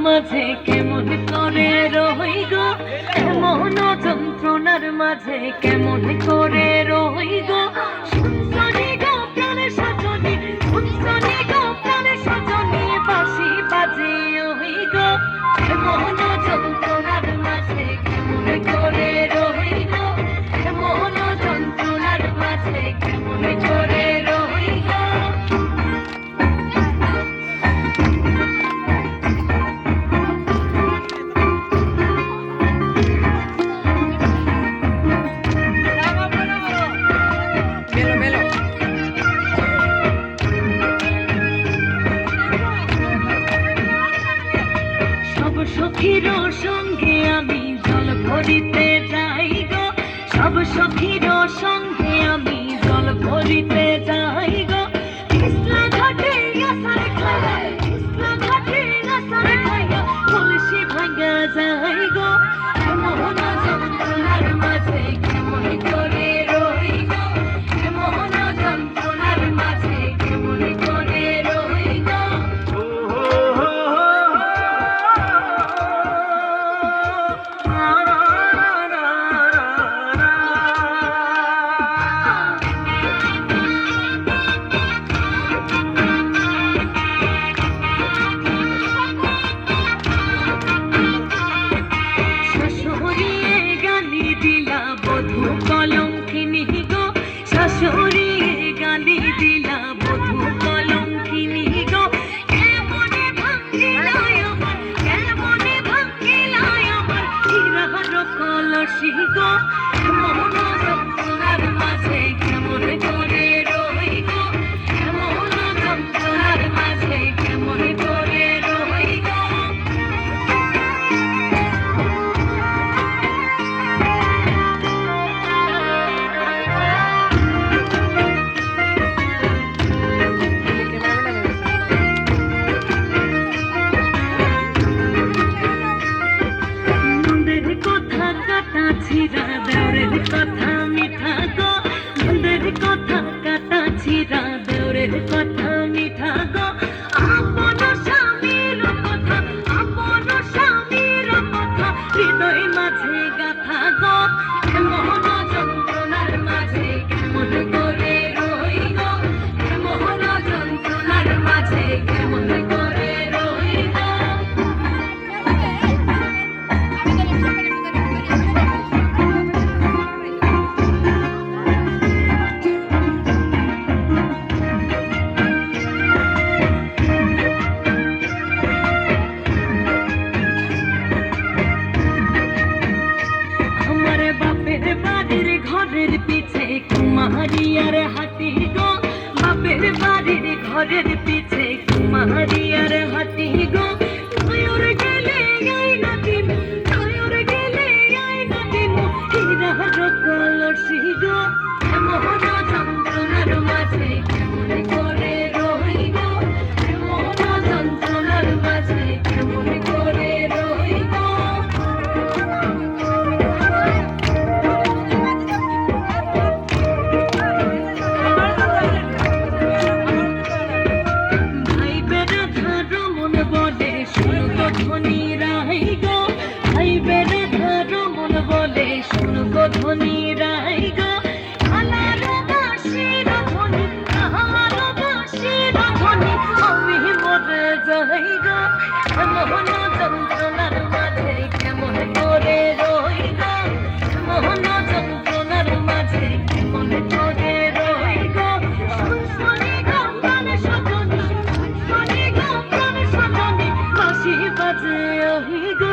মাঝে কেমন করে রই গো, এমন যন্ত্রণার মাঝে কেমন করে রই গো। শুনছনি গো প্রাণে সজনী, শুনছনি গো প্রাণে সজনী, বাঁশি বাজে ওই গো, এমন যন্ত্রণার মাঝে কেমন করে রই গো, এমন যন্ত্রণার মাঝে কেমন করে রই গো। সখীর সঙ্গে আমি জল ভরিতে যাই গো, সব সখীর সঙ্গে আমি জল ভরিতে যাই গো। ইসলা ঘাটে আসার খায়া, ইসলা ঘাটে আসার খায়া, কলসি ভাঙা যাই গো, এমন যন্ত্রণার মাঝে কেমন করে রই গো, এমন যন্ত্রণার মাঝে কেমন করে রই গো। কলঙ্কিনী গো, শাশুড়িয়ে গালি দিলা বধূ কলঙ্কিনী গো, কেমনে ভাঙিলায় আমার, কেমনে ভাঙিলায় আমার হীরার কলসি গো, এমন যন্ত্রণার মাঝে কেমন করে রই গো, এমন যন্ত্রণার মাঝে কেমন করে রই গো। দেওরের কথা মিঠা গো, নন্দের কথা কাটা ছিড়া, দেওরের কথা মিঠা গো, আপন স্বামীর কথা, আপন স্বামীর কথা হৃদয় মাঝে গাথা গো, এমন যন্ত্রণার মাঝে কেমন করে রই গো, এমন যন্ত্রণার মাঝে কেমন করে রই গো। ঘরের পিছে কুমারিয়ার হাতি গো, বাপের বাড়ির ঘরের পিছে কুমারিয়ার হাতি গো, নয়র গেলে আই না দিন, নয়র গেলে আই না দিন হীরার কলসি গো, এমন যন্ত্রণার মাঝে কেমন করে রই গো, এমন যন্ত্রণার মাঝে কেমন করে রই গো। ধ্বনি রাই গো, ভাই বেড়ে ধরো মন বলে শুনো গো ধ্বনি রাই গো, আলার বাঁশির ধ্বনি, আহার বাঁশির ধ্বনি, আমি মরে যাই গো, এমন যন্ত্রণার মাঝে কেমন করে রই গো, এমন যন্ত্রণার মাঝে কেমন করে রই গো। শুনছনি গো প্রাণে সজনী, শুনছনি গো প্রাণে সজনী, বাঁশি বাজে ওই গো।